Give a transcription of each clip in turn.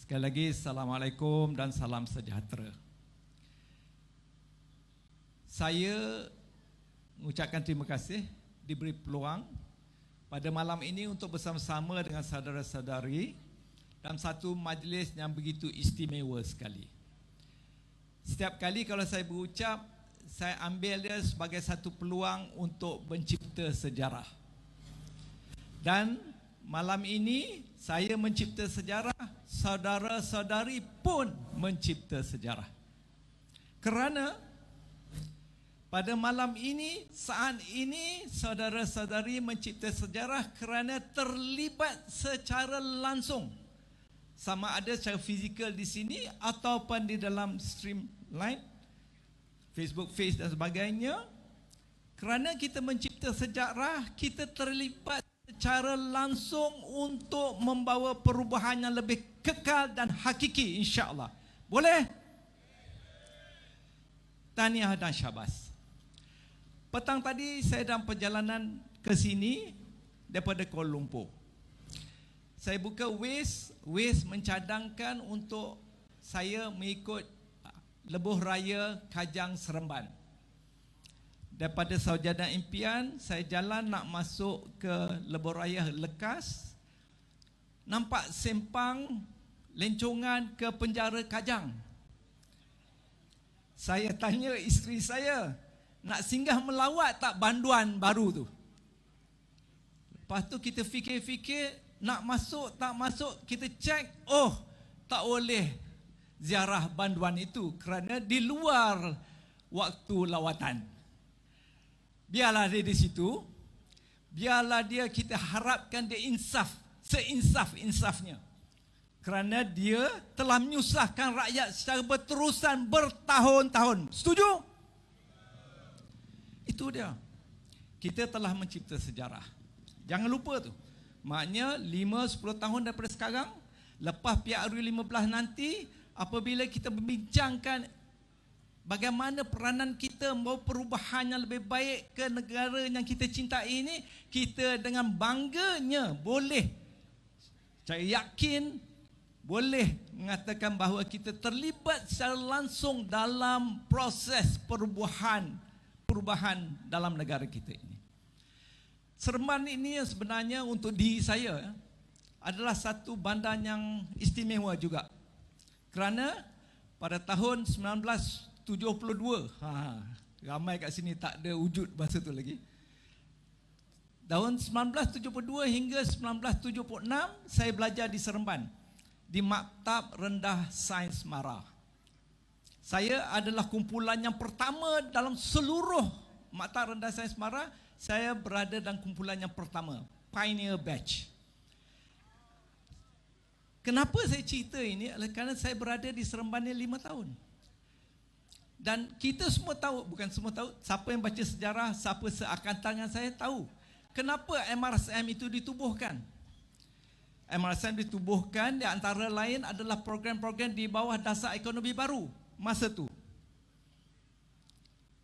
Sekali lagi, Assalamualaikum dan salam sejahtera. Saya mengucapkan terima kasih diberi peluang pada malam ini untuk bersama-sama dengan saudara-saudari dalam satu majlis yang begitu istimewa sekali. Setiap kali kalau saya berucap, saya ambil dia sebagai satu peluang untuk mencipta sejarah. Dan malam ini saya mencipta sejarah, saudara-saudari pun mencipta sejarah. Kerana pada malam ini, saat ini, saudara-saudari mencipta sejarah kerana terlibat secara langsung. Sama ada secara fizikal di sini ataupun di dalam streamline, Facebook Face dan sebagainya. Kerana kita mencipta sejarah, kita terlibat secara langsung untuk membawa perubahan yang lebih kekal dan hakiki, insya-Allah. Boleh? Tahniah dan syabas. Petang tadi saya dalam perjalanan ke sini daripada Kuala Lumpur. Saya buka Waze mencadangkan untuk saya mengikut lebuh raya Kajang Seremban. Daripada Sarjana Impian, saya jalan nak masuk ke lebuh raya Lekas. Nampak sempang lencongan ke penjara Kajang. Saya tanya isteri saya, nak singgah melawat tak banduan baru tu? Lepas tu kita fikir-fikir, nak masuk tak masuk, kita cek, oh tak boleh ziarah banduan itu kerana di luar waktu lawatan. Biarlah dia di situ, biarlah dia, kita harapkan dia insaf, seinsaf-insafnya. Kerana dia telah menyusahkan rakyat secara berterusan bertahun-tahun. Setuju? Itu dia. Kita telah mencipta sejarah. Jangan lupa tu. Maknanya 5-10 tahun daripada sekarang, lepas PRU15 nanti, apabila kita membincangkan bagaimana peranan kita membawa perubahan yang lebih baik ke negara yang kita cintai ini, kita dengan bangganya boleh, saya yakin, boleh mengatakan bahawa kita terlibat secara langsung dalam proses perubahan dalam negara kita ini. Seremban ini sebenarnya untuk diri saya adalah satu bandar yang istimewa juga. Kerana pada tahun 1972, ramai kat sini tak ada wujud bahasa tu lagi. Tahun 1972 hingga 1976 saya belajar di Seremban, di Maktab Rendah Sains Mara. Saya adalah kumpulan yang pertama dalam seluruh Maktab Rendah Sains Mara. Saya berada dalam kumpulan yang pertama, Pioneer Batch. Kenapa saya cerita ini? Kerana saya berada di Seremban ni 5 tahun. Dan kita semua tahu, bukan semua tahu, siapa yang baca sejarah, siapa seangkatan dengan saya tahu kenapa MRSM itu ditubuhkan. MRSM ditubuhkan di antara lain adalah program-program di bawah dasar ekonomi baru masa tu.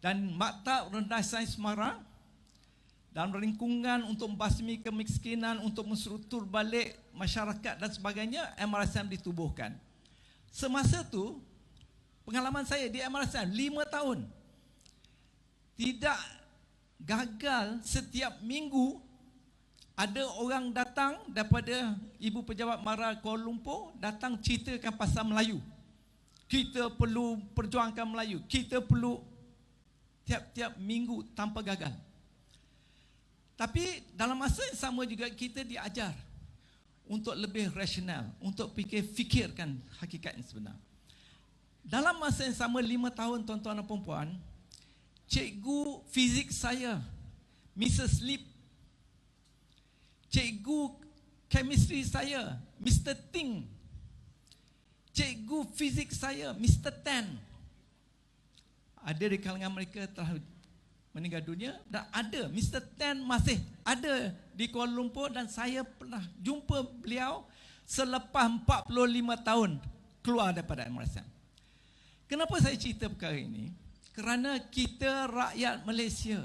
Dan Maktab Rendah Sains Mara dalam lingkungan untuk membasmi kemiskinan, untuk menstruktur balik masyarakat dan sebagainya, MRSM ditubuhkan. Semasa tu, pengalaman saya di MRSM 5 tahun, tidak gagal setiap minggu ada orang datang daripada Ibu Pejabat Mara Kuala Lumpur, datang ceritakan pasal Melayu. Kita perlu perjuangkan Melayu, kita perlu, tiap-tiap minggu tanpa gagal. Tapi dalam masa yang sama juga kita diajar untuk lebih rasional, untuk fikirkan hakikat yang sebenar. Dalam masa yang sama 5 tahun, tuan-tuan dan puan-puan, cikgu fizik saya, Mrs. Lip, cikgu chemistry saya, Mr. Ting, cikgu fizik saya, Mr. Tan, ada di kalangan mereka telah meninggal dunia, dan ada Mr. Tan masih ada di Kuala Lumpur, dan saya pernah jumpa beliau selepas 45 tahun keluar daripada MRSM. Kenapa saya cerita perkara ini? Kerana kita rakyat Malaysia,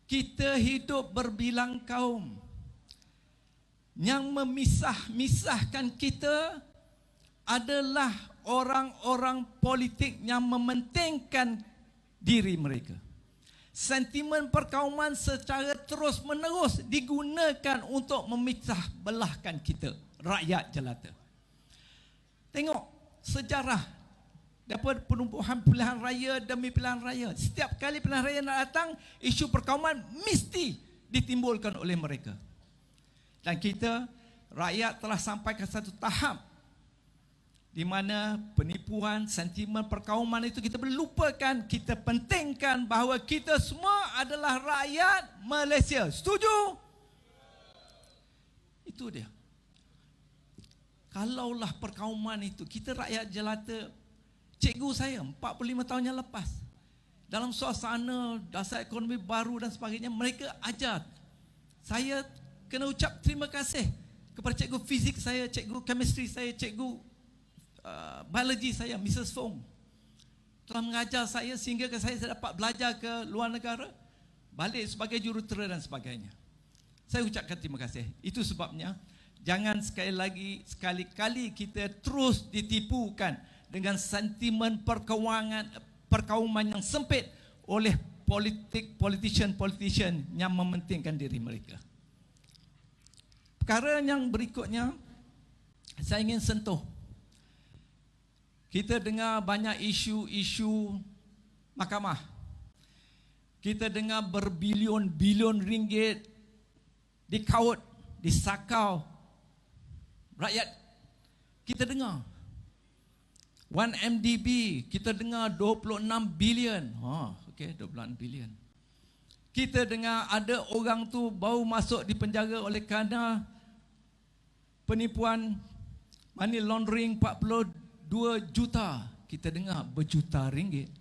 kita hidup berbilang kaum. Yang memisah-misahkan kita adalah orang-orang politik yang mementingkan diri mereka. Sentimen perkauman secara terus-menerus digunakan untuk memecah belahkan kita, rakyat jelata. Tengok sejarah daripada penumpuhan pilihan raya demi pilihan raya. Setiap kali pilihan raya nak datang, isu perkauman mesti ditimbulkan oleh mereka. Dan kita, rakyat telah sampai ke satu tahap di mana penipuan, sentimen perkauman itu kita boleh lupakan. Kita pentingkan bahawa kita semua adalah rakyat Malaysia. Setuju? Itu dia. Kalaulah perkauman itu, kita rakyat jelata, cikgu saya 45 tahun yang lepas, dalam suasana dasar ekonomi baru dan sebagainya, mereka ajar. Saya kena ucap terima kasih kepada cikgu fizik saya, cikgu chemistry saya, cikgu biologi saya, Mrs. Fong. Telah mengajar saya sehingga saya dapat belajar ke luar negara, balik sebagai jurutera dan sebagainya. Saya ucapkan terima kasih. Itu sebabnya, jangan sekali-kali kita terus ditipukan dengan sentimen perkauman yang sempit oleh politician yang mementingkan diri mereka. Perkara yang berikutnya saya ingin sentuh. Kita dengar banyak isu-isu mahkamah. Kita dengar berbilion-bilion ringgit dikaut, disakau rakyat. Kita dengar 1MDB, kita dengar 26 bilion. Okey, 26 bilion. Kita dengar ada orang tu baru masuk di penjara oleh kerana penipuan money laundering 42 juta. Kita dengar berjuta ringgit.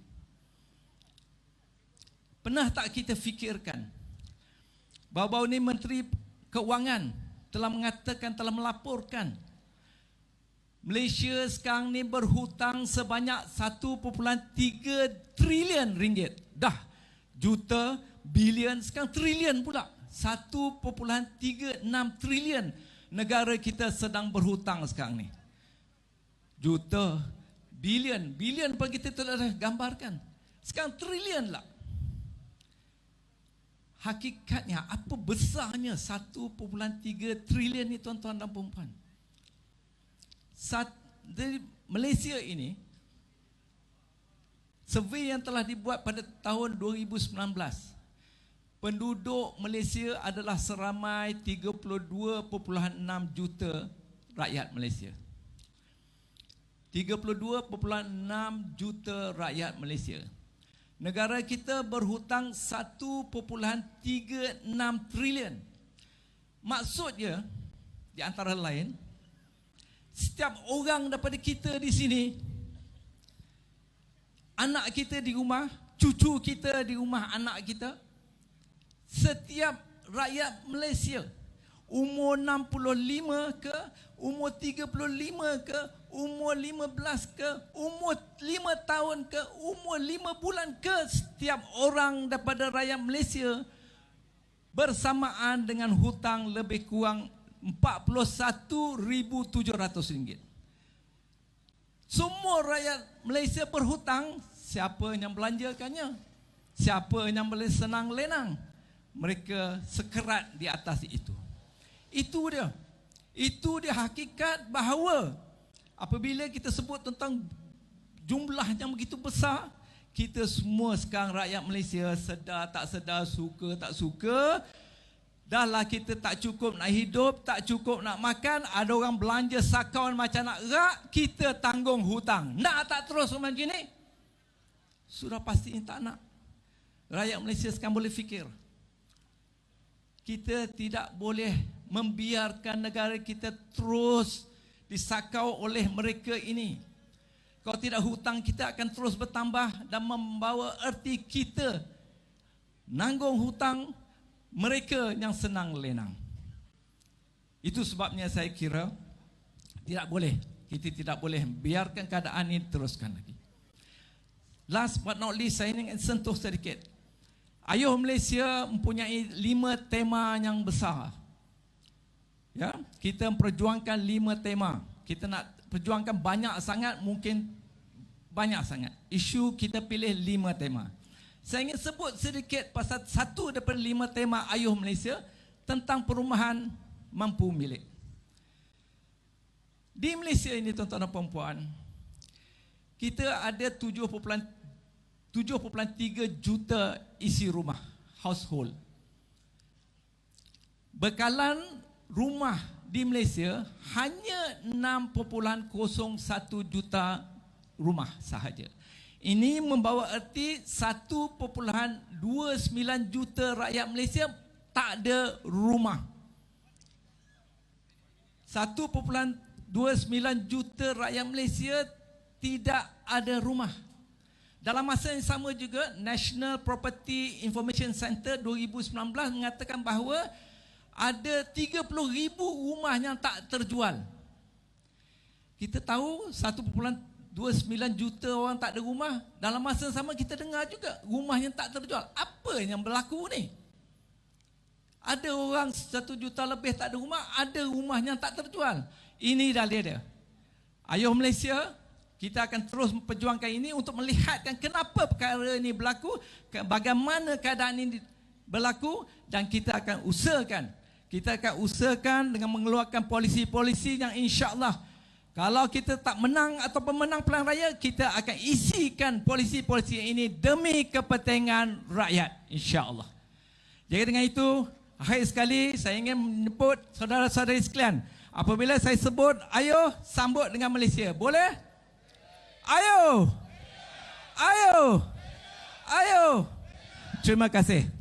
Pernah tak kita fikirkan baru-baru ni Menteri Keuangan telah mengatakan, telah melaporkan Malaysia sekarang ni berhutang sebanyak 1.3 trilion ringgit. Dah juta, bilion, sekarang trilion pula. 1.36 trilion negara kita sedang berhutang sekarang ni. Juta, bilion pun kita telah gambarkan. Sekarang trilion lah. Hakikatnya apa besarnya 1.3 trilion ni tuan-tuan dan puan-puan. Dari Malaysia ini, survey yang telah dibuat pada tahun 2019, penduduk Malaysia adalah seramai 32.6 juta rakyat Malaysia. 32.6 juta rakyat Malaysia. Negara kita berhutang 1.36 trilion. Maksudnya, di antara lain, setiap orang daripada kita di sini, anak kita di rumah, cucu kita di rumah anak kita, setiap rakyat Malaysia, umur 65 ke, umur 35 ke, umur 15 ke, umur 5 tahun ke, umur 5 bulan ke, setiap orang daripada rakyat Malaysia bersamaan dengan hutang lebih kurang RM41,700. Semua rakyat Malaysia berhutang. Siapa yang belanjakannya? Siapa yang boleh senang lenang? Mereka sekerat di atas itu. Itu dia. Itu dia hakikat bahawa apabila kita sebut tentang jumlah yang begitu besar, kita semua sekarang rakyat Malaysia, sedar tak sedar, suka tak suka, dahlah kita tak cukup nak hidup, tak cukup nak makan, ada orang belanja sakaun macam nak rak, kita tanggung hutang. Nak tak terus macam ni? Sudah pasti tak nak. Rakyat Malaysia sekarang boleh fikir. Kita tidak boleh membiarkan negara kita terus disakau oleh mereka ini. Kalau tidak, hutang kita akan terus bertambah dan membawa erti kita nanggung hutang mereka yang senang lenang. Itu sebabnya saya kira kita tidak boleh biarkan keadaan ini teruskan lagi. Last but not least, saya ingin sentuh sedikit. Ayuh Malaysia mempunyai 5 tema yang besar. Ya, kita memperjuangkan 5 tema. Kita nak perjuangkan banyak sangat, mungkin banyak sangat. Isu kita pilih 5 tema. Saya ingin sebut sedikit pasal satu daripada 5 tema Ayuh Malaysia tentang perumahan mampu milik. Di Malaysia ini tuan-tuan dan puan-puan, kita ada 7.3 juta isi rumah, household. Bekalan rumah di Malaysia hanya 6.01 juta rumah sahaja. Ini membawa erti 1.29 juta rakyat Malaysia tak ada rumah. 1.29 juta rakyat Malaysia tidak ada rumah. Dalam masa yang sama juga, National Property Information Center 2019 mengatakan bahawa ada 30,000 rumah yang tak terjual. Kita tahu 1.29 juta orang tak ada rumah. Dalam masa yang sama kita dengar juga rumah yang tak terjual. Apa yang berlaku ni? Ada orang 1 juta lebih tak ada rumah, ada rumah yang tak terjual. Ini dalil dia. Ayuh Malaysia, kita akan terus memperjuangkan ini untuk melihatkan kenapa perkara ini berlaku, bagaimana keadaan ini berlaku, dan kita akan usahakan. Kita akan usahakan dengan mengeluarkan polisi-polisi yang insya-Allah kalau kita tak menang atau pemenang pilihan raya, kita akan isikan polisi-polisi ini demi kepentingan rakyat, insya-Allah. Jadi dengan itu, akhir sekali saya ingin menyebut saudara-saudari sekalian, apabila saya sebut ayuh, sambut dengan Malaysia. Boleh? Ayuh! Ayuh! Ayuh! Terima kasih.